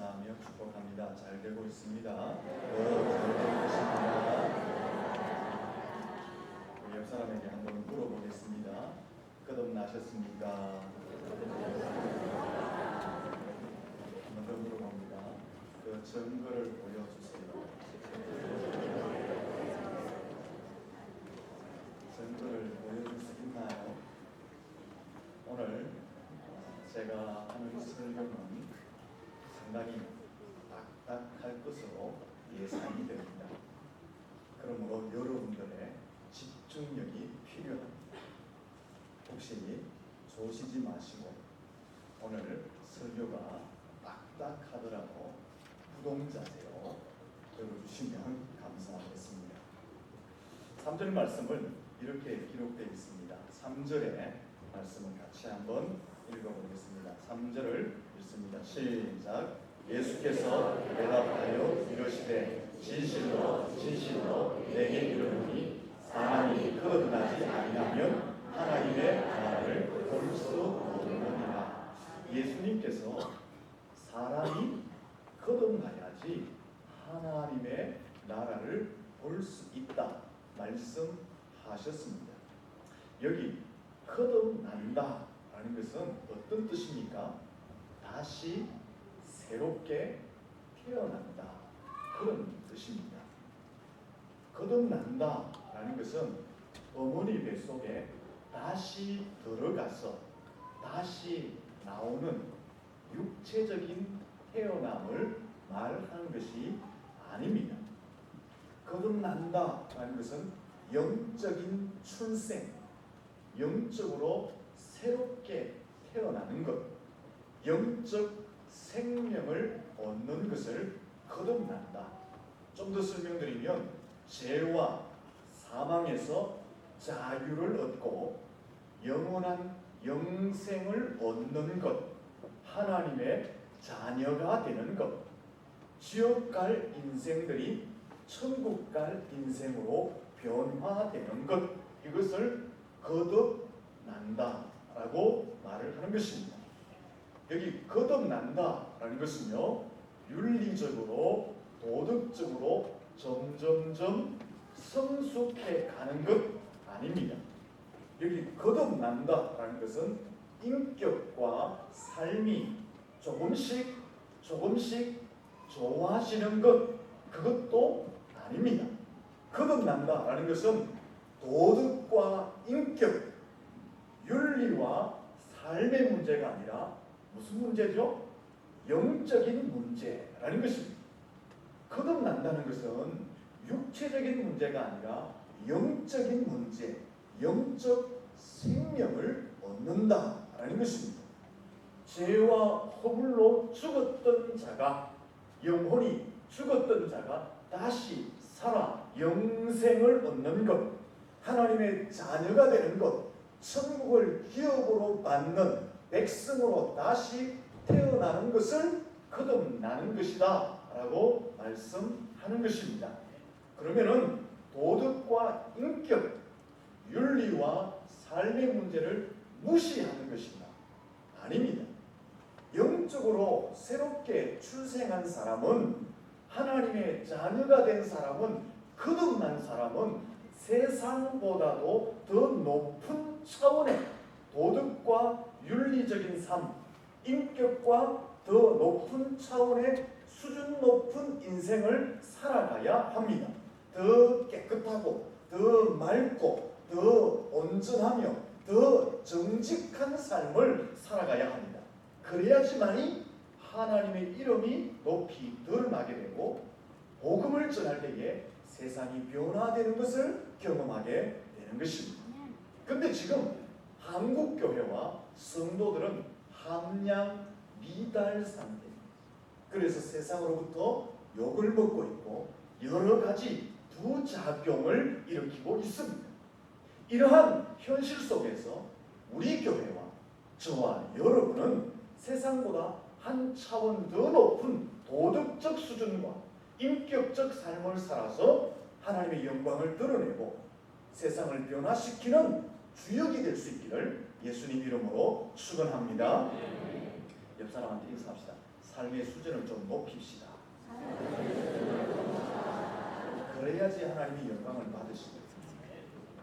감사하며 축복합니다. 잘 되고 있습니다. 잘 되고 있습니다. 우리 옆 사람에게 한번 물어보겠습니다. 거듭나셨습니까? 한번 더 물어봅니다. 그 증거를 보여주세요. 증거를 보여줄 수 있나요? 오늘 제가 하는 설교는 상당히 딱딱할 것으로 예상이 됩니다. 그러므로 여러분들의 집중력이 필요합니다. 혹시 조시지 마시고 오늘 설교가 딱딱하더라도 부동자세요 들어주시면 감사하겠습니다. 3절 말씀은 이렇게 기록되어 있습니다. 3절의 말씀을 같이 한번 읽어보겠습니다. 3절을 읽습니다. 시작. 예수께서 대답하여 이르시되 진실로 진실로 내게 이르노니 사람이 거듭나지 아니하면 하나님의 나라를 볼 수 없느니라. 예수님께서 사람이 거듭나야지 하나님의 나라를 볼 수 있다 말씀하셨습니다. 여기 거듭난다 라는 것은 어떤 뜻입니까? 다시 새롭게 태어난다 그런 뜻입니다. 거듭난다 라는 것은 어머니 뱃속에 다시 들어가서 다시 나오는 육체적인 태어남을 말하는 것이 아닙니다. 거듭난다 라는 것은 영적인 출생, 영적으로 새롭게 태어나는 것, 영적 생명을 얻는 것을 거듭난다. 좀 더 설명드리면 죄와 사망에서 자유를 얻고 영원한 영생을 얻는 것, 하나님의 자녀가 되는 것, 지옥 갈 인생들이 천국 갈 인생으로 변화되는 것, 이것을 거듭난다라고 말을 하는 것입니다. 여기 거듭난다라는 것은요, 윤리적으로 도덕적으로 점점점 성숙해 가는 것 아닙니다. 여기 거듭난다라는 것은 인격과 삶이 조금씩 좋아지는 것, 그것도 아닙니다. 거듭난다라는 것은 도덕과 인격, 윤리와 삶의 문제가 아니라 무슨 문제죠? 영적인 문제라는 것입니다. 거듭난다는 것은 육체적인 문제가 아니라 영적인 문제, 영적 생명을 얻는다라는 것입니다. 죄와 허물로 죽었던 자가, 영혼이 죽었던 자가 다시 살아 영생을 얻는 것, 하나님의 자녀가 되는 것, 천국을 기업으로 받는 백성으로 다시 태어나는 것을 거듭나는 것이다 라고 말씀하는 것입니다. 그러면은 도덕과 인격, 윤리와 삶의 문제를 무시하는 것인가? 아닙니다. 영적으로 새롭게 출생한 사람은, 하나님의 자녀가 된 사람은, 거듭난 사람은 세상보다도 더 높은 차원의 도덕과 윤리적인 삶, 인격과 더 높은 차원의 수준 높은 인생을 살아가야 합니다. 더 깨끗하고 더 맑고 더 온전하며 더 정직한 삶을 살아가야 합니다. 그래야지만이 하나님의 이름이 높이 드러나게 되고 복음을 전할 때에 세상이 변화되는 것을 경험하게 되는 것입니다. 그런데 지금 한국 교회와 성도들은 함량 미달 상태입니다. 그래서 세상으로부터 욕을 먹고 있고 여러 가지 부작용을 일으키고 있습니다. 이러한 현실 속에서 우리 교회와 저와 여러분은 세상보다 한 차원 더 높은 도덕적 수준과 인격적 삶을 살아서 하나님의 영광을 드러내고 세상을 변화시키는 주역이 될 수 있기를 예수님 이름으로 축원합니다. 옆 사람한테 인사합시다. 삶의 수준을 좀 높입시다. 그래야지 하나님이 영광을 받으시거든요.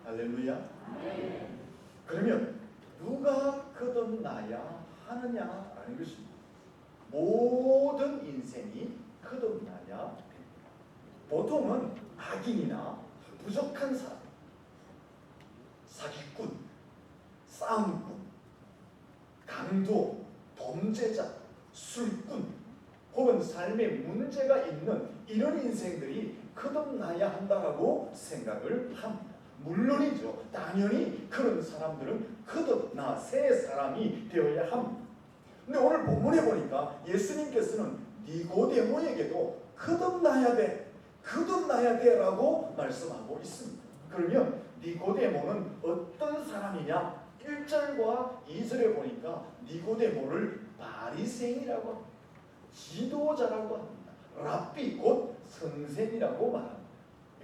할렐루야. 그러면 누가 거듭나야 하느냐라는 것입니다. 모든 인생이 거듭나야 됩니다. 보통은 악인이나 부족한 사람, 사기꾼, 싸움꾼, 강도, 범죄자, 술꾼 혹은 삶에 문제가 있는 이런 인생들이 거듭나야 한다라고 생각을 합니다. 물론이죠. 당연히 그런 사람들은 거듭나 새 사람이 되어야 합니다. 근데 오늘 본문에 보니까 예수님께서는 니고데모에게도 거듭나야 돼, 거듭나야 돼라고 말씀하고 있습니다. 그러면 니고데모는 어떤 사람이냐? 1절과 2절에 보니까 니고데모를 바리새인이라고 합니다. 지도자라고 합니다. 랍비 곧 선생이라고 말합니다.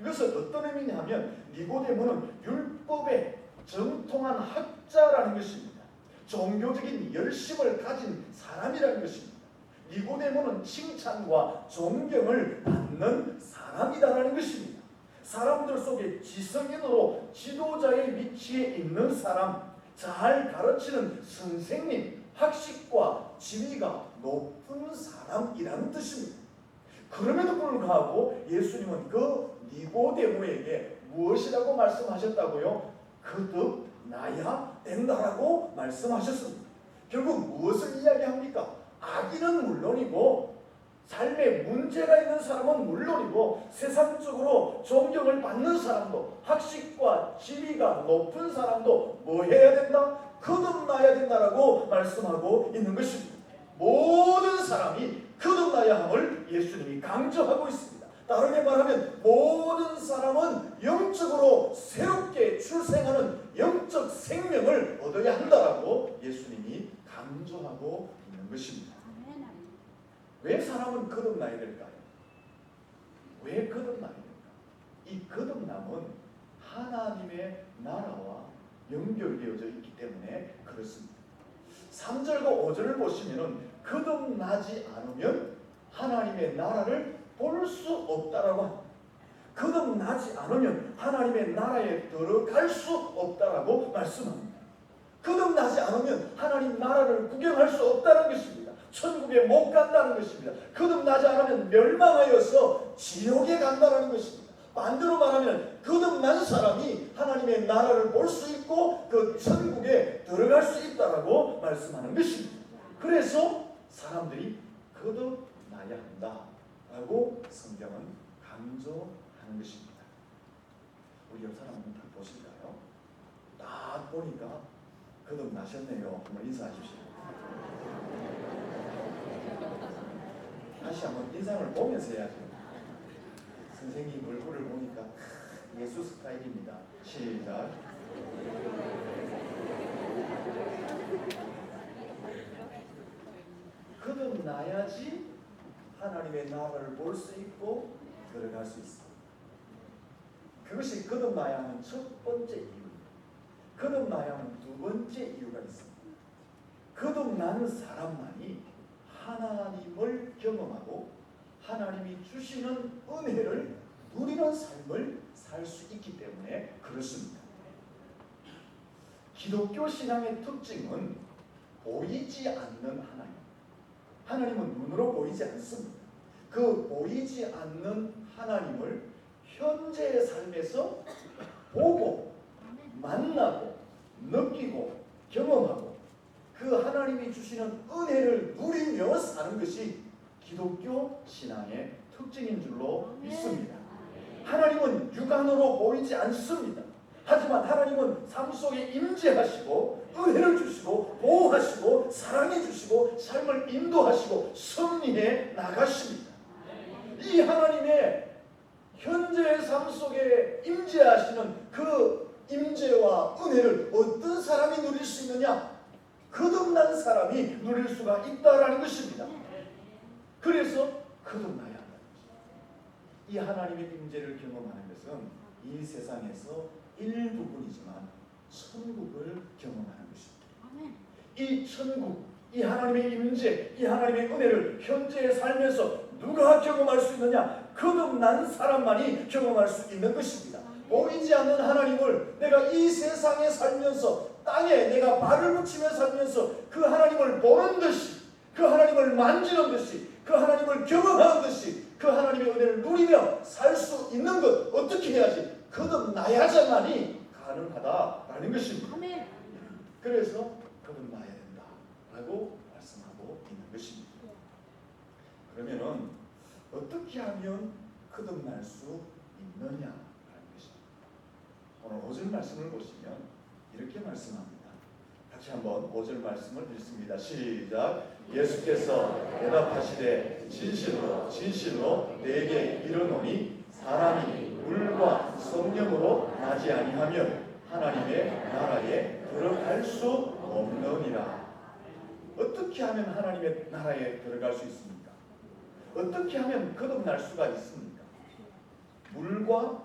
이것은 어떤 의미냐 하면 니고데모는 율법의 정통한 학자라는 것입니다. 종교적인 열심을 가진 사람이라는 것입니다. 니고데모는 칭찬과 존경을 받는 사람이다라는 것입니다. 사람들 속에 지성인으로 지도자의 위치에 있는 사람, 잘 가르치는 선생님, 학식과 지위가 높은 사람이라는 뜻입니다. 그럼에도 불구하고 예수님은 그 니고데모에게 무엇이라고 말씀하셨다고요? 거듭나야 된다라고 말씀하셨습니다. 결국 무엇을 이야기합니까? 악인은 물론이고 삶에 문제가 있는 사람은 물론이고 세상적으로 존경을 받는 사람도 학식과 지위가 높은 사람도 뭐 해야 된다? 거듭나야 된다라고 말씀하고 있는 것입니다. 모든 사람이 거듭나야 함을 예수님이 강조하고 있습니다. 다르게 말하면 모든 사람은 영적으로 새롭게 출생하는 영적 생명을 얻어야 한다라고 예수님이 강조하고 있는 것입니다. 왜 사람은 거듭나야 될까요? 왜 거듭나야 될까? 이 거듭남은 하나님의 나라와 연결되어져 있기 때문에 그렇습니다. 3절과 5절을 보시면 거듭나지 않으면 하나님의 나라를 볼 수 없다라고 합니다. 거듭나지 않으면 하나님의 나라에 들어갈 수 없다라고 말씀합니다. 거듭나지 않으면 하나님 나라를 구경할 수 없다는 것입니다. 천국에 못 간다는 것입니다. 거듭나지 않으면 멸망하여서 지옥에 간다는 것입니다. 반대로 말하면 거듭난 사람이 하나님의 나라를 볼 수 있고 그 천국에 들어갈 수 있다라고 말씀하는 것입니다. 그래서 사람들이 거듭나야 한다라고 성경은 강조하는 것입니다. 우리 옆 사람 한번 딱 보실까요? 딱 보니까 거듭나셨네요. 한번 인사하십시오. 다시 한번 인상을 보면서 해야죠. 선생님 얼굴을 보니까 예수 스타일입니다. 시작. 거듭나야지 하나님의 나라를 볼 수 있고 들어갈 수 있습니다. 그것이 거듭나야 하는 첫 번째 이유입니다. 거듭나야 하는 두 번째 이유가 있습니다. 거듭나는 사람만이 하나님을 경험하고 하나님이 주시는 은혜를 누리는 삶을 살 수 있기 때문에 그렇습니다. 기독교 신앙의 특징은 보이지 않는 하나님. 하나님은 눈으로 보이지 않습니다. 그 보이지 않는 하나님을 현재의 삶에서 보고 만나고 느끼고 경험하고 그 하나님이 주시는 은혜를 누리며 사는 것이 기독교 신앙의 특징인 줄로 믿습니다. 하나님은 육안으로 보이지 않습니다. 하지만 하나님은 삶 속에 임재하시고 은혜를 주시고 보호하시고 사랑해 주시고 삶을 인도하시고 섭리해 나가십니다. 이 하나님의 현재의 삶 속에 임재하시는 그 임재와 은혜를 어떤 사람이 누릴 수 있느냐? 거듭난 사람이 누릴 수가 있다라는 것입니다. 그래서 거듭나야 한다는 것입니다. 이 하나님의 임재를 경험하는 것은 이 세상에서 일부분이지만 천국을 경험하는 것입니다. 이 천국, 이 하나님의 임재, 이 하나님의 은혜를 현재에 살면서 누가 경험할 수 있느냐? 거듭난 사람만이 경험할 수 있는 것입니다. 보이지 않는 하나님을 내가 이 세상에 살면서 땅에 내가 발을 붙이며 살면서 그 하나님을 보는 듯이, 그 하나님을 만지는 듯이, 그 하나님을 경험하는 듯이 그 하나님의 은혜를 누리며 살 수 있는 것, 어떻게 해야지? 거듭나야지만이 가능하다라는 것입니다. 아멘. 그래서 거듭나야 된다라고 말씀하고 있는 것입니다. 그러면은 어떻게 하면 거듭날 수 있느냐라는 것입니다. 오늘 5절 말씀을 보시면 이렇게 말씀합니다. 같이 한번 5절 말씀을 읽습니다. 시작. 예수께서 대답하시되 진실로 진실로 내게 이르노니 사람이 물과 성령으로 나지 아니하면 하나님의 나라에 들어갈 수 없느니라. 어떻게 하면 하나님의 나라에 들어갈 수 있습니까? 어떻게 하면 거듭날 수가 있습니까? 물과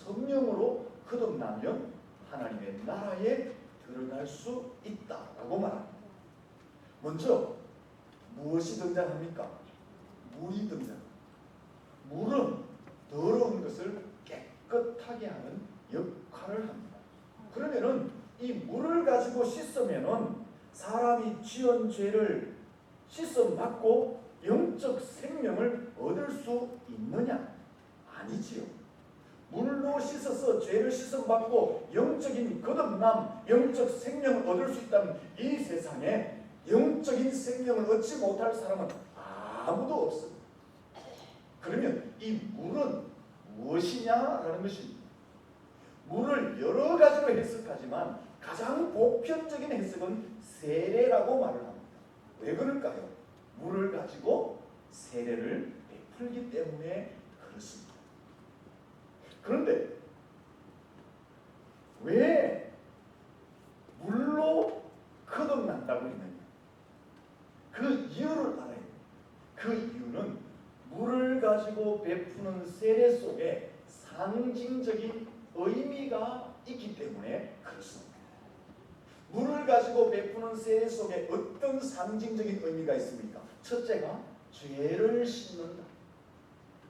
성령으로 거듭나면 하나님의 나라에 들어갈 수 있다라고 말합니다. 먼저 무엇이 등장합니까? 물이 등장합니다. 물은 더러운 것을 깨끗하게 하는 역할을 합니다. 그러면은 이 물을 가지고 씻으면은 사람이 지은 죄를 씻음 받고 영적 생명을 얻을 수 있느냐? 아니지요. 물로 씻어서 죄를 씻음 받고 영적인 거듭남, 영적 생명을 얻을 수 있다면 이 세상에 영적인 생명을 얻지 못할 사람은 아무도 없습니다. 그러면 이 물은 무엇이냐라는 것입니다. 물을 여러 가지로 해석하지만 가장 보편적인 해석은 세례라고 말을 합니다. 왜 그럴까요? 물을 가지고 세례를 베풀기 때문에 그렇습니다. 그런데 왜 물로 거듭난다고 했느냐? 그 이유를 알아야 돼요. 그 이유는 물을 가지고 베푸는 세례 속에 상징적인 의미가 있기 때문에 그렇습니다. 물을 가지고 베푸는 세례 속에 어떤 상징적인 의미가 있습니까? 첫째가 죄를 씻는다.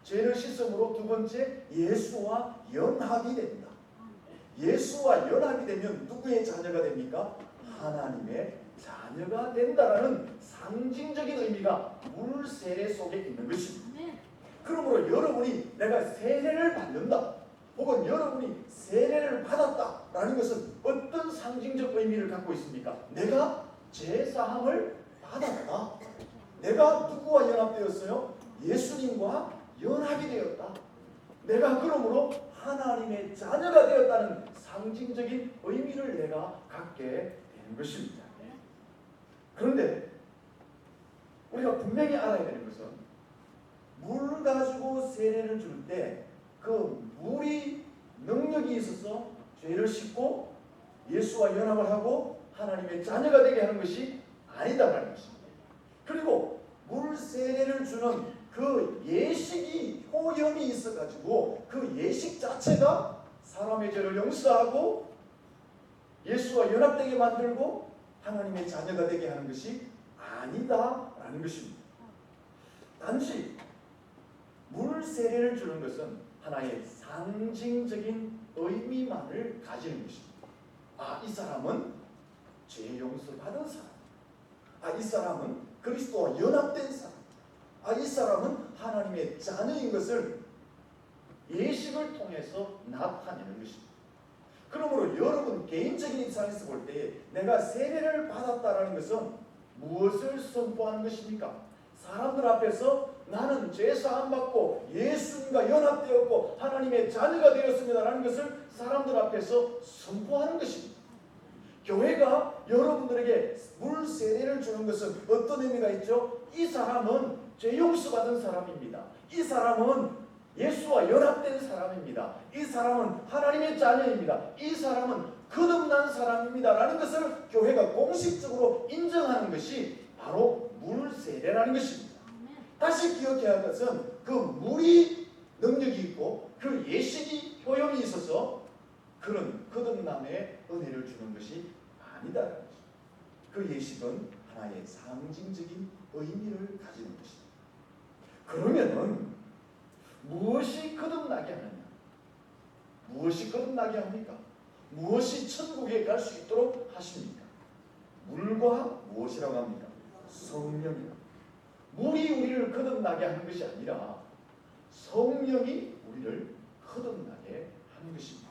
죄를 씻음으로 두 번째 예수와 연합이 됩니다. 예수와 연합이 되면 누구의 자녀가 됩니까? 하나님의 자녀가 된다라는 상징적인 의미가 물 세례 속에 있는 것입니다. 그러므로 여러분이 내가 세례를 받는다 혹은 여러분이 세례를 받았다라는 것은 어떤 상징적 의미를 갖고 있습니까? 내가 죄사함을 받았다. 내가 누구와 연합되었어요? 예수님과 연합이 되었다. 내가 그러므로 하나님의 자녀가 되었다는 상징적인 의미를 내가 갖게 되는 것입니다. 그런데 우리가 분명히 알아야 되는 것은 물 가지고 세례를 줄 때 그 물이 능력이 있어서 죄를 씻고 예수와 연합을 하고 하나님의 자녀가 되게 하는 것이 아니다라는 것입니다. 그리고 물 세례를 주는 그 예식이 효염이 있어가지고 그 예식 자체가 사람의 죄를 용서하고 예수와 연합되게 만들고 하나님의 자녀가 되게 하는 것이 아니다라는 것입니다. 단지 물 세례를 주는 것은 하나의 상징적인 의미만을 가지는 것입니다. 아, 이 사람은 죄 용서 받은 사람. 아, 이 사람은 그리스도와 연합된 사람. 아, 이 사람은 하나님의 자녀인 것을 예식을 통해서 나타내는 것입니다. 그러므로 여러분 개인적인 입장에서 볼 때 내가 세례를 받았다라는 것은 무엇을 선포하는 것입니까? 사람들 앞에서 나는 죄사함 받고 예수님과 연합되었고 하나님의 자녀가 되었습니다라는 것을 사람들 앞에서 선포하는 것입니다. 교회가 여러분들에게 물 세례를 주는 것은 어떤 의미가 있죠? 이 사람은 죄 용서받은 사람입니다. 이 사람은 예수와 연합된 사람입니다. 이 사람은 하나님의 자녀입니다. 이 사람은 거듭난 사람입니다. 라는 것을 교회가 공식적으로 인정하는 것이 바로 물 세례라는 것입니다. 다시 기억해야 할 것은 그 물이 능력이 있고 그 예식이 효용이 있어서 그런 거듭남의 은혜를 주는 것이 아니다라는 것입니다. 그 예식은 하나의 상징적인 의미를 가지는 것입니다. 그러면은 무엇이 거듭나게 하느냐? 무엇이 거듭나게 합니까? 무엇이 천국에 갈 수 있도록 하십니까? 물과 무엇이라고 합니까? 성령이라. 물이 우리를 거듭나게 하는 것이 아니라 성령이 우리를 거듭나게 하는 것입니다.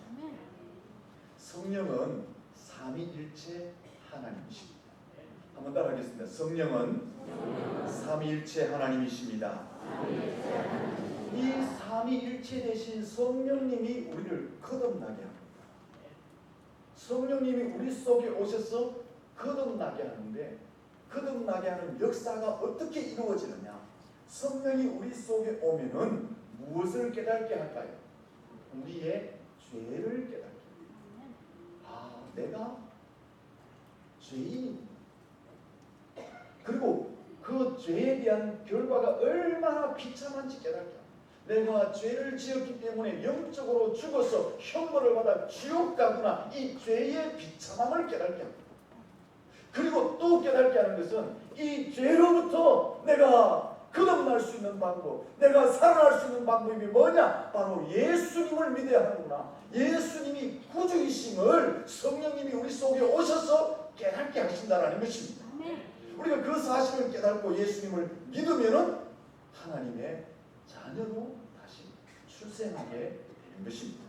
성령은 삼위일체 하나님이십니다. 한번 따라하겠습니다. 성령은 삼위일체 하나님이십니다. 이 삼위일체 되신 성령님이 우리를 거듭나게 합니다. 성령님이 우리 속에 오셔서 거듭나게 하는데, 거듭나게 하는 역사가 어떻게 이루어지느냐? 성령이 우리 속에 오면은 무엇을 깨닫게 할까요? 우리의 죄를 깨닫게 합니다. 내가 죄인입니다. 그리고 그 죄에 대한 결과가 얼마나 비참한지 깨닫게 합니다. 내가 죄를 지었기 때문에 영적으로 죽어서 형벌을 받아 지옥 가구나, 이 죄의 비참함을 깨닫게 합니다. 그리고 또 깨닫게 하는 것은 이 죄로부터 내가 거듭날 수 있는 방법, 내가 살아날 수 있는 방법이 뭐냐? 바로 예수님을 믿어야 하는구나. 예수님이 구주이심을 성령님이 우리 속에 오셔서 깨닫게 하신다는 것입니다. 우리가 그 사실을 깨닫고 예수님을 믿으면은 하나님의 자녀로 다시 출생하게 되는 것입니다.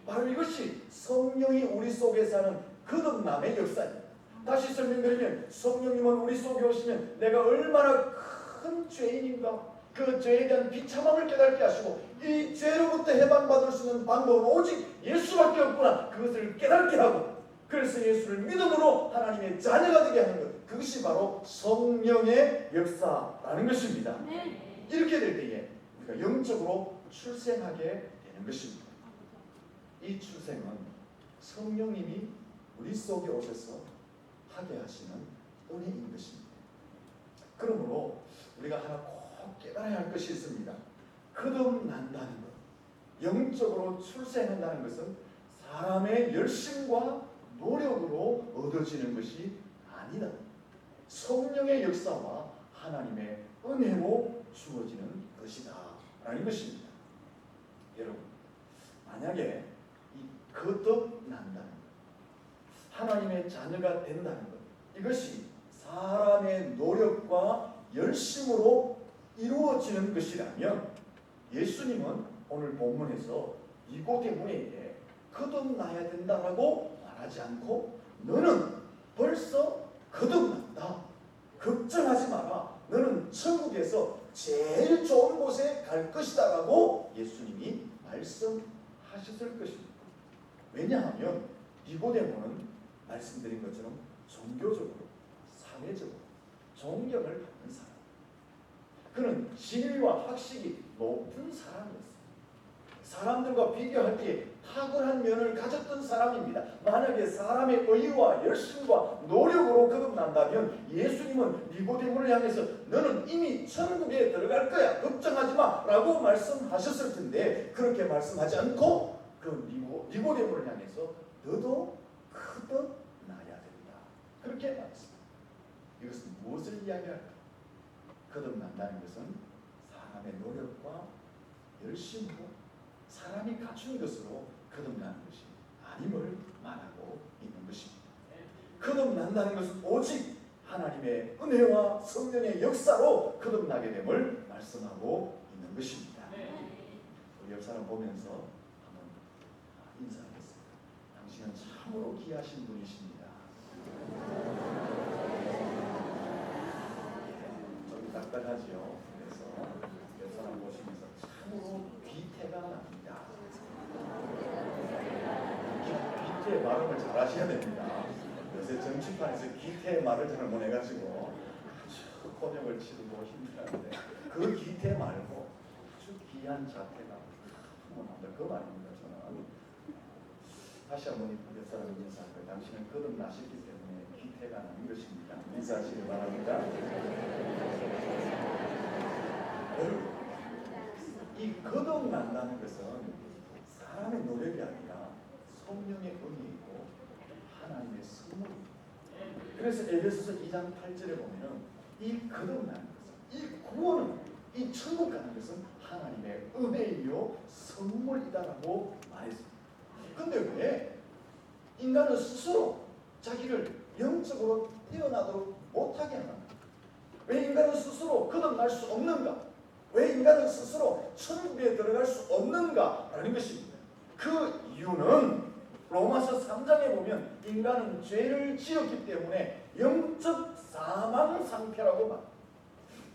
바로 이것이 성령이 우리 속에 사는 거듭남의 역사입니다. 다시 설명드리면, 성령님은 우리 속에 오시면 내가 얼마나 큰 죄인인가, 그 죄에 대한 비참함을 깨닫게 하시고, 이 죄로부터 해방받을 수 있는 방법은 오직 예수밖에 없구나, 그것을 깨닫게 하고, 그래서 예수를 믿음으로 하나님의 자녀가 되게 하는 것, 그것이 바로 성령의 역사라는 것입니다. 이렇게 될 때에 우리가 영적으로 출생하게 되는 것입니다. 이 출생은 성령님이 우리 속에 오셔서 하게 하시는 은혜인 것입니다. 그러므로 우리가 하나 꼭 깨달아야 할 것이 있습니다. 거듭난다는 것, 영적으로 출생한다는 것은 사람의 열심과 노력으로 얻어지는 것이 아니다. 성령의 역사와 하나님의 은혜로 주어지는 것이다 라는 것입니다. 여러분, 만약에 이 거듭난다는 것, 하나님의 자녀가 된다는 것, 이것이 사람의 노력과 열심으로 이루어지는 것이라면, 예수님은 오늘 본문에서 니고데모에게 거듭나야 된다라고 말하지 않고, 너는 벌써 거듭났다, 걱정하지 마라, 너는 천국에서 제일 좋은 곳에 갈 것이다 라고 예수님이 말씀하셨을 것입니다. 왜냐하면 니고데모는 말씀드린 것처럼 종교적으로, 사회적으로 존경을 받는 사람, 그는 지위와 학식이 높은 사람이었습니다. 사람들과 비교할 때 탁월한 면을 가졌던 사람입니다. 만약에 사람의 의와 열심과 노력으로 거듭난다면 예수님은 니고데모를 향해서 너는 이미 천국에 들어갈 거야, 걱정하지 마 라고 말씀하셨을 텐데, 그렇게 말씀하지 않고 그 니고데모를 향해서 너도 거듭나야 된다, 그렇게 말했습니다. 이것은 무엇을 이야기할까? 거듭난다는 것은 사람의 노력과 열심으로, 사람이 갖춘 것으로 거듭나는 것이 아님을 말하고 있는 것입니다. 거듭난다는 것은 오직 하나님의 은혜와 성령의 역사로 거듭나게 됨을 말씀하고 있는 것입니다. 우리 옆 사람 보면서 한번 인사하겠습니다. 당신은 참으로 귀하신 분이십니다. 좀 딱딱하지요. 그래서 옆 사람 보시면서 참으로 귀태가 납니다. 기태의 발음을 잘 하셔야 됩니다. 요새 정치판에서 기태의 말을 잘 못해가지고 아주 번역을 치르고 힘들었는데, 그 기태 말고 아주 귀한 자태가 그 말입니다. 저는 다시 한번 옆 사람 인사하고요. 당신은 거듭나셨기 때문에 기태가 나는 것입니다. 인사하시기 바랍니다. 여러분, 이 거듭난다는 것은 사람의 노력이 아니라 성령의 은혜이고 하나님의 선물입니다. 그래서 에베소서 2장 8절에 보면은 이 거듭나는 것은, 이 구원은, 이 천국 가는 것은 하나님의 은혜이요 선물이다라고 말했습니다. 근데 왜 인간은 스스로 자기를 영적으로 태어나도록 못하게 하는가? 왜 인간은 스스로 거듭날 수 없는가? 왜 인간은 스스로 천국에 들어갈 수 없는가? 라는 것입니다. 그 이유는 로마서 3장에 보면 인간은 죄를 지었기 때문에 영적 사망 상태라고 말합니다.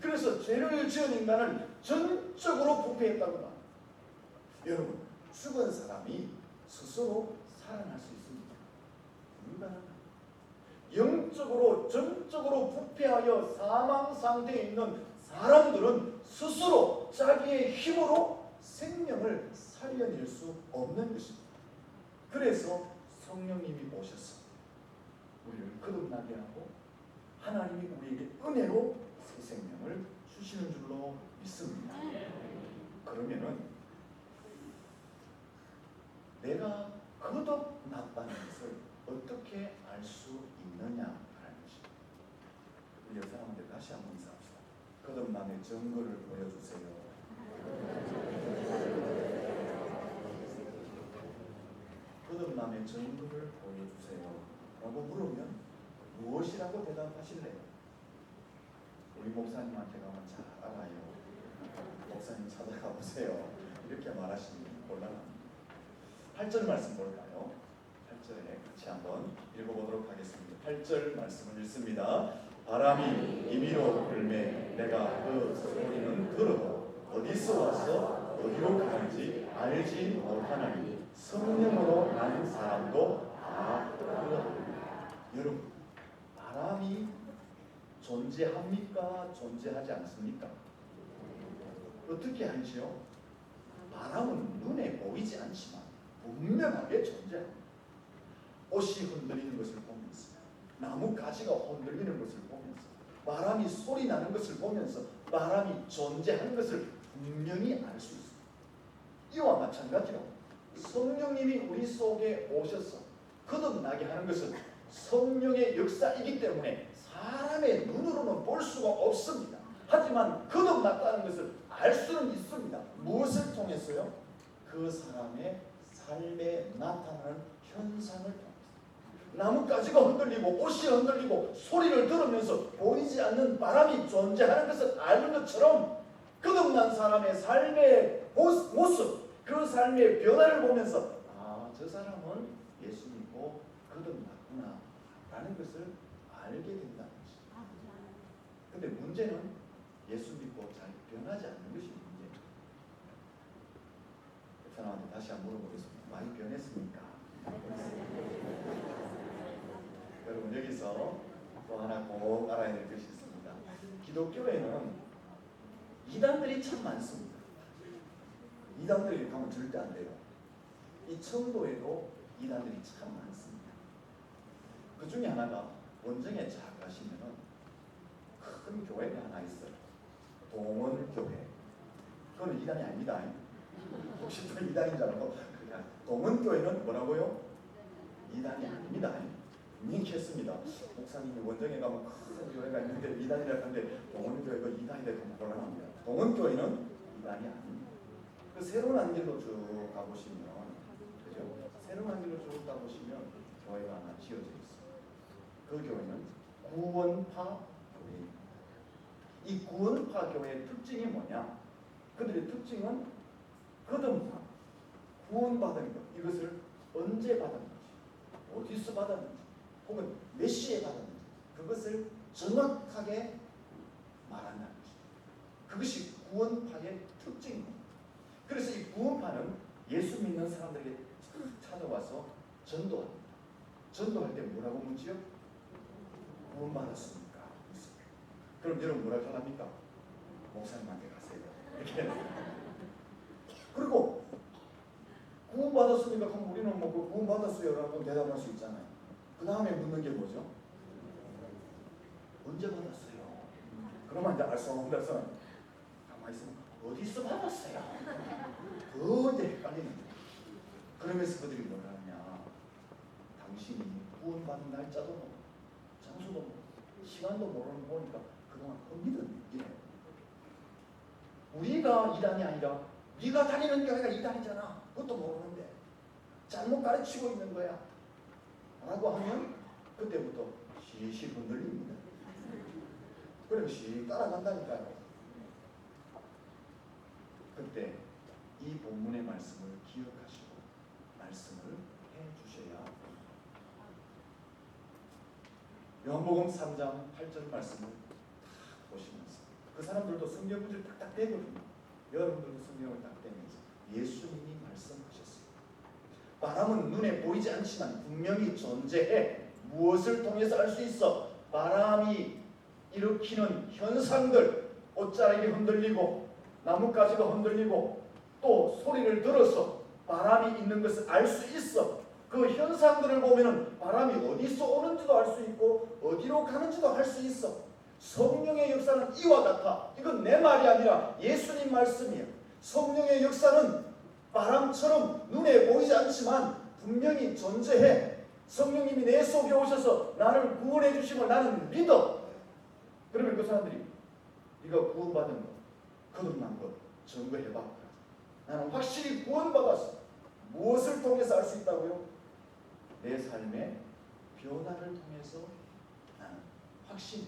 그래서 죄를 지은 인간은 전적으로 부패했다고 말합니다. 여러분, 죽은 사람이 스스로 살아날 수 있습니까? 불가능합니다. 영적으로 전적으로 부패하여 사망 상태에 있는 사람들은 스스로 자기의 힘으로 생명을 살려낼 수 없는 것입니다. 그래서 성령님이 오셔서 우리를 거듭나게 하고 하나님이 우리에게 은혜로 새 생명을 주시는 줄로 믿습니다. 그러면은 내가 거듭났다는 것을 어떻게 알 수 있느냐라는 것입니다. 우리 여사람한테 다시 한번 인사합시다. 거듭남의 증거를 보여주세요. 거듭남의 증거를 보여주세요 라고 물으면 무엇이라고 대답하실래요? 우리 목사님한테 가면 잘 알아요. 목사님 찾아가 보세요. 이렇게 말하시면 곤란합니다. 8절 말씀 볼까요? 8절에 같이 한번 읽어보도록 하겠습니다. 8절 말씀을 읽습니다. 바람이 임의로 불매 내가 그 소리는 들어도 어디서 와서 어디로 가는지 알지 못하나니 성령으로 난 사람도 다 그러하니라. 여러분, 바람이 존재합니까? 존재하지 않습니까? 어떻게 알지요? 바람은 눈에 보이지 않지만 분명하게 존재합니다. 옷이 흔들리는 것을 보면서, 나무 가지가 흔들리는 것을 보면서, 바람이 소리 나는 것을 보면서 바람이 존재하는 것을 분명히 알 수 있습니다. 이와 마찬가지로 성령님이 우리 속에 오셔서 거듭나게 하는 것은 성령의 역사이기 때문에 사람의 눈으로는 볼 수가 없습니다. 하지만 거듭났다는 것을 알 수는 있습니다. 무엇을 통해서요? 그 사람의 삶에 나타나는 현상을 통해서. 나뭇가지가 흔들리고 옷이 흔들리고 소리를 들으면서 보이지 않는 바람이 존재하는 것을 아는 것처럼 거듭난 사람의 삶의 모습, 그 삶의 변화를 보면서 저 사람은 예수 믿고 거듭났구나 라는 것을 알게 된다는 것입니다. 근데 문제는 예수 믿고 잘 변하지 않는 것이 문제예요. 사람한테 다시 한번 물어보겠습니다. 많이 변했습니까? 여러분, 여기서 또 하나 꼭 알아야 될 것이 있습니다. 기독교에는 이단들이 참 많습니다. 이단들이 가면 절대 안 돼요. 이 청도에도 이단들이 참 많습니다. 그 중에 하나가 원정에 잘 가시면은 큰 교회가 하나 있어요. 동원교회. 그건 이단이 아닙니다. 혹시 또 이단인 줄 알고. 동원교회는 뭐라고요? 이단이 아닙니다. 민키했습니다. 목사님이 원정에 가면 큰 교회가 있는데 이단이라 하는데 동원교회가 이단이 되고 곤란합니다. 동원교회는 이단이 아닙니다. 그 새로운 안길로 쭉 가보시면, 그죠? 새로운 안길로 쭉 가보시면 교회가 하나 지어져 있습니다. 그 교회는 구원파 교회입니다. 이 구원파 교회의 특징이 뭐냐? 그들의 특징은 거듭나 구원받은 것, 이것을 언제 받았는지, 어디서 받았는지, 혹은 몇 시에 받았는지 그것을 정확하게 말한다는 것입니다. 그것이 구원파의 특징입니다. 그래서 이 구원파는 예수 믿는 사람들에게 찾아와서 전도합니다. 전도할 때 뭐라고 묻지요? 구원받았습니까? 그럼 여러분 뭐라고 합니까? 목사님한테 가세요. 이렇게. 그리고 구원받았습니까? 그럼 우리는 뭐 구원받았어요 라고 대답할 수 있잖아요. 그 다음에 묻는 게 뭐죠? 언제 받았어요? 그러면 이제 알 수 없는 것은 가만히 있으면 어디서 받았어요? 더 이제 헷갈리는 거예요. 그러면서 그들이 뭐라 하냐? 당신이 구원받은 날짜도 장소도 모르고 시간도 모르는 보니까 그동안 헛믿은 일이에요. 우리가 이단이 아니라 네가 다니는 교회가 이단이잖아. 그것도 모르는데 잘못 가르치고 있는 거야 라고 하면 그때부터 시시 흔들립니다. 그럼 시 따라간다니까요. 그때 이 본문의 말씀을 기억하시고 말씀을 해주셔야 합니다. 요한복음 3장 8절 말씀을 딱 보시면서 그 사람들도 성경 문제를 딱딱 대거든요. 여러분들도 성경을 딱 대면서 예수님이 말씀하셨어요. 바람은 눈에 보이지 않지만 분명히 존재해. 무엇을 통해서 알 수 있어? 바람이 일으키는 현상들, 옷자락이 흔들리고 나뭇가지가 흔들리고 또 소리를 들어서 바람이 있는 것을 알 수 있어. 그 현상들을 보면은 바람이 어디서 오는지도 알 수 있고 어디로 가는지도 알 수 있어. 성령의 역사는 이와 같아. 이건 내 말이 아니라 예수님 말씀이야. 성령의 역사는 바람처럼 눈에 보이지 않지만 분명히 존재해. 성령님이 내 속에 오셔서 나를 구원해 주심을 나는 믿어. 그러면 그 사람들이 네가 구원받은 것, 거듭난 것 증거해봐. 나는 확실히 구원받았어. 무엇을 통해서 알 수 있다고요? 내 삶의 변화를 통해서 나는 확신해.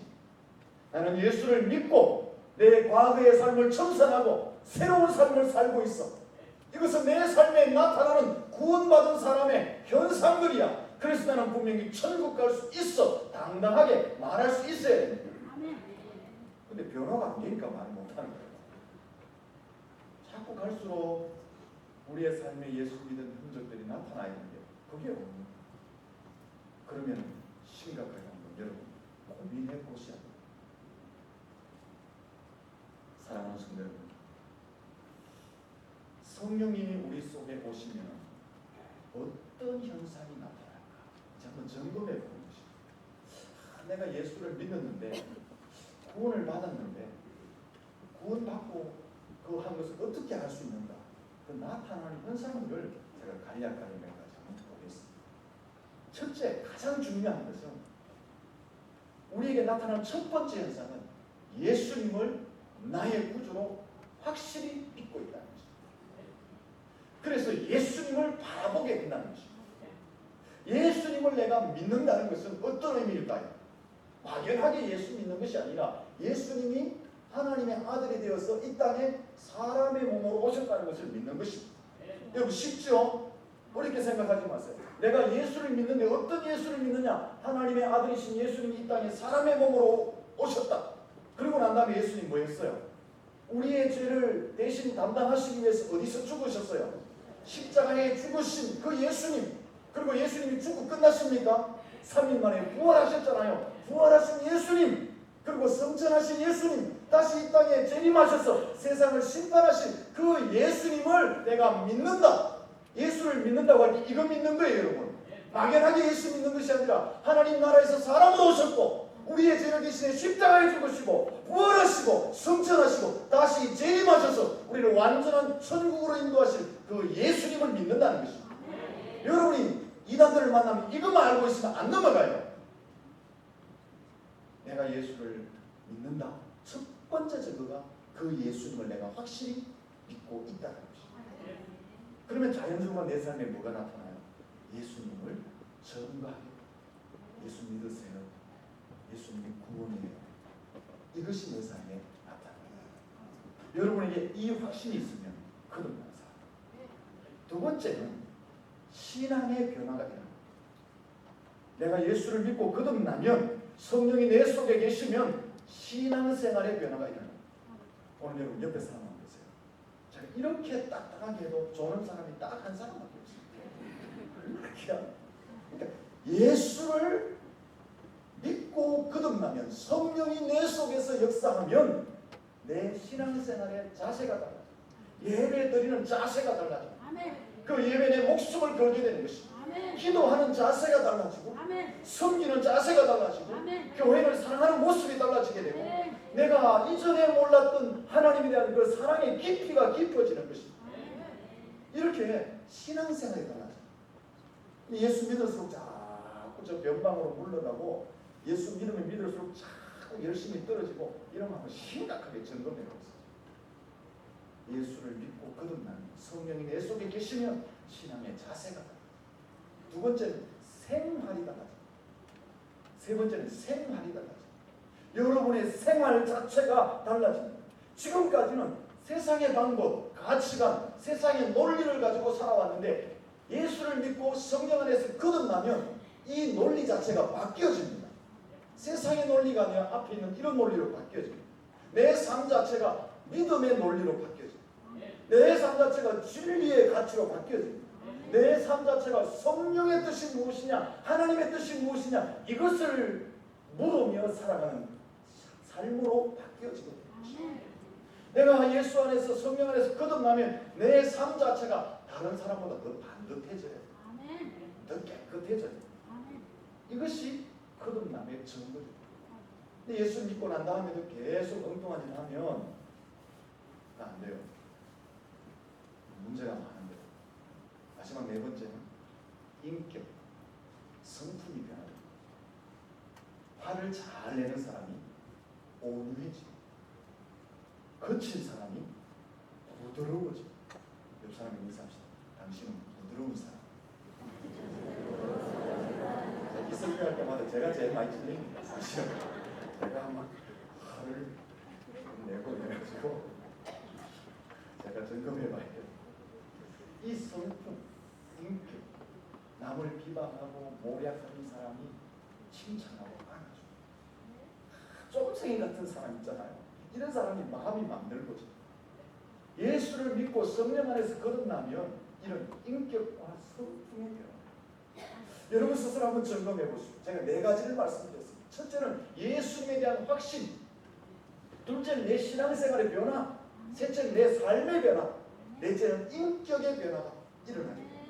나는 예수를 믿고 내 과거의 삶을 청산하고 새로운 삶을 살고 있어. 이것은 내 삶에 나타나는 구원받은 사람의 현상들이야. 그래서 나는 분명히 천국 갈 수 있어. 당당하게 말할 수 있어야 됩니다. 근데 변화가 안 되니까 말 못하는 거예요. 자꾸 갈수록 우리의 삶에 예수 믿은 흔적들이 나타나야 되는데 그게 없는 거예요. 그러면 심각하게 한번 여러분 고민해 보셔야 돼요. 사랑하는 성도 여러분, 성령님이 우리 속에 오시면 어떤 현상이 나타날까? 이제 한번 점검해 보는 것입니다. 내가 예수를 믿었는데 구원을 받았는데 구원받고 그 한 것을 어떻게 알 수 있는가? 그 나타나는 현상들을 제가 간략하게 몇 가지 한번 보겠습니다. 첫째, 가장 중요한 것은 우리에게 나타나는 첫 번째 현상은 예수님을 나의 구주로 확실히 믿고 있다는 것입니다. 그래서 예수님을 바라보게 된다는 것입니다. 예수님을 내가 믿는다는 것은 어떤 의미일까요? 막연하게 예수 믿는 것이 아니라 예수님이 하나님의 아들이 되어서 이 땅에 사람의 몸으로 오셨다는 것을 믿는 것입니다. 여러분 쉽죠? 어렵게 생각하지 마세요. 내가 예수를 믿는데 어떤 예수를 믿느냐? 하나님의 아들이신 예수님이 이 땅에 사람의 몸으로 오셨다. 그리고 난 다음에 예수님 뭐 했어요? 우리의 죄를 대신 담당하시기 위해서 어디서 죽으셨어요? 십자가에 죽으신 그 예수님. 그리고 예수님이 죽고 끝났습니까? 3일 만에 부활하셨잖아요. 부활하신 예수님. 그리고 성천하신 예수님. 다시 이 땅에 재림하셔서 세상을 심판하신 그 예수님을 내가 믿는다. 예수를 믿는다고 할 때 이거 믿는 거예요, 여러분. 막연하게 예수 믿는 것이 아니라 하나님 나라에서 사람으로 오셨고 우리의 죄를 대신해 십자가에 죽으시고 부활하시고 성천하시고 다시 재림하셔서 우리를 완전한 천국으로 인도하실 그 예수님을 믿는다는 것입니다. 여러분이 이단들을 만나면 이것만 알고 있으면 안 넘어가요. 내가 예수를 믿는다. 첫 번째 증거가 그 예수님을 내가 확실히 믿고 있다는 것입니다. 그러면 자연적으로 내 삶에 뭐가 나타나요? 예수님을 전가하게. 예수 믿으세요. 예수님이 구원이에요. 이것이 내 삶에 나타납니다. 여러분에게 이 확신이 있으면 거듭난 사람. 두 번째는 신앙의 변화가 일어납니다. 내가 예수를 믿고 거듭나면 성령이 내 속에 계시면 신앙생활의 변화가 일어납니다. 오늘 여러분 옆에 사람 한번 보세요. 제가 이렇게 딱딱하게 해도 좋은 사람이 딱 한 사람밖에 없어요. 그러니까 예수를 믿고 거듭나면 성령이 내 속에서 역사하면 내 신앙생활의 자세가 달라져요. 예배 드리는 자세가 달라져요. 그 예배에 내 목숨을 걸게 되는 것입니다. 기도하는 자세가 달라지고 섬기는 자세가 달라지고 교회를 사랑하는 모습이 달라지게 되고 내가 이전에 몰랐던 하나님에 대한 그 사랑의 깊이가 깊어지는 것입니다. 이렇게 신앙생활이 달라져요. 예수 믿을수록 자꾸 저 변방으로 물러가고 예수 믿으면 믿을수록 자꾸 열심히 떨어지고 이러면 심각하게 점검해 보세요. 예수를 믿고 거듭나는 성령이 내 속에 계시면 신앙의 자세가 달라요. 두 번째는 생활이 달라져요. 세 번째는 생활이 달라져요. 여러분의 생활 자체가 달라집니다. 지금까지는 세상의 방법, 가치관, 세상의 논리를 가지고 살아왔는데 예수를 믿고 성령 안에서 거듭나면 이 논리 자체가 바뀌어집니다. 세상의 논리가 아니라 앞에 있는 이런 논리로 바뀌어집니다. 내 삶 자체가 믿음의 논리로 바뀌어집니다. 내 삶 자체가 진리의 가치로 바뀌어집니다. 내 삶 자체가 성령의 뜻이 무엇이냐, 하나님의 뜻이 무엇이냐, 이것을 물으며 살아가는 삶으로 바뀌어지거든요. 내가 예수 안에서 성령 안에서 거듭나면 내 삶 자체가 다른 사람보다 더 반듯해져요. 더 깨끗해져요. 이것이 거듭남의 증거죠. 근데 예수 믿고 난 다음에도 계속 엉뚱한 일 하면 안 돼요. 문제가 많은데. 마지막 네 번째는 인격, 성품이 변화됩니다. 화를 잘 내는 사람이 온유해지고 거친 사람이 부드러워지고. 옆 사람이 인사합시다. 당신은 부드러운 사람. 이 설교할 때마다 제가 제일 많이 틀립니다. 사실은 제가 막 화를 내고 내가지고 제가 점검해봐야 돼요. 이 성품, 인격, 남을 비방하고 모략하는 사람이 칭찬하고 안아주고, 쫌생이 같은 사람 있잖아요. 이런 사람이 마음이 만들어져. 예수를 믿고 성령 안에서 거듭나면 이런 인격과 성품이 변화해요. 여러분 스스로 한번 점검해 보시죠. 제가 네 가지를 말씀드렸습니다. 첫째는 예수님에 대한 확신, 둘째는 내 신앙생활의 변화, 셋째는 내 삶의 변화, 넷째는 인격의 변화가 일어나게 됩니다.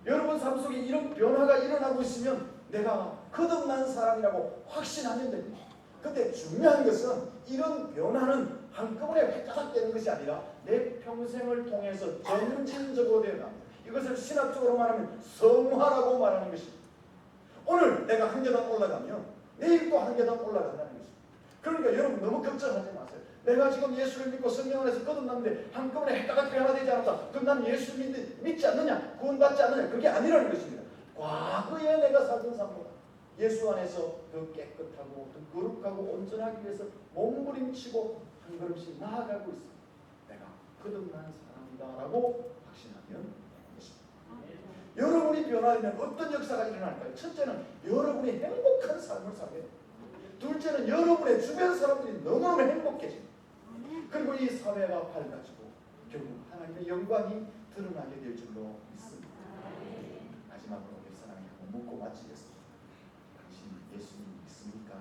여러분 삶 속에 이런 변화가 일어나고 있으면 내가 거듭난 사람이라고 확신하면 됩니다. 근데 중요한 것은 이런 변화는 한꺼번에 획가닥 되는 것이 아니라 내 평생을 통해서 점진적으로 되어갑니다. 이것을 신학적으로 말하면 성화라고 말하는 것입니다. 오늘 내가 한 계단 올라가면 내일 또 한 계단 올라간다는 것입니다. 그러니까 여러분 너무 걱정하지 마세요. 내가 지금 예수를 믿고 성령 안에서 거듭났는데 한꺼번에 획가닥 변화되지 않았다. 그럼 난 예수 믿지 않느냐? 구원받지 않느냐? 그게 아니라는 것입니다. 과거에 내가 살던 삶보다 예수 안에서 더 깨끗하고 더 거룩하고 온전하기 위해서 몸부림치고 한 걸음씩 나아가고 있습니다. 내가 거듭난 사람이다라고 확신하면 여러분이 변화되면 어떤 역사가 일어날까요? 첫째는 여러분이 행복한 삶을 살게 됩니다. 둘째는 여러분의 주변 사람들이 너무너무 행복해집니다. 그리고 이 사회가 밝아지고 결국 하나님의 영광이 드러나게 될 줄로 믿습니다. 마지막으로 옆 사람에게 한번 묻고 마치겠습니다. 당신 예수님 믿습니까?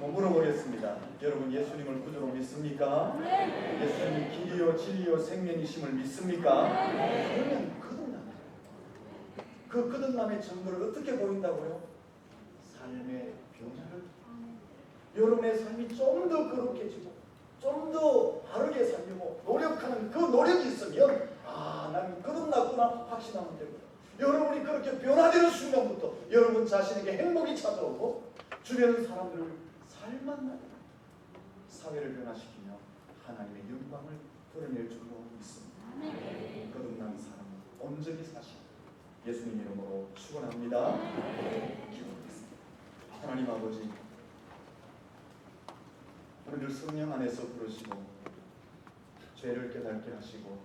물어보겠습니다. 여러분 예수님을 구주로 믿습니까? 네. 예수님이 길이요 진리요 생명이심을 믿습니까? 네. 그러면 거듭납니다. 그 거듭남의 증거를 어떻게 보인다고요? 삶의 변화를. 여러분의 삶이 좀 더 거룩해지고 좀 더 바르게 살려고 노력하는 그 노력이 있으면 나는 거듭났구나 확신하면 됩니다. 여러분이 그렇게 변화되는 순간부터 여러분 자신에게 행복이 찾아오고 주변 사람들을 살만나게 사회를 변화시키며 하나님의 영광을 드러낼 줄로 믿습니다. 거듭난 사람은 온전히 사시고 예수님 이름으로 축원합니다. 기도하겠습니다. 하나님 아버지, 우리를 성령 안에서 부르시고 죄를 깨닫게 하시고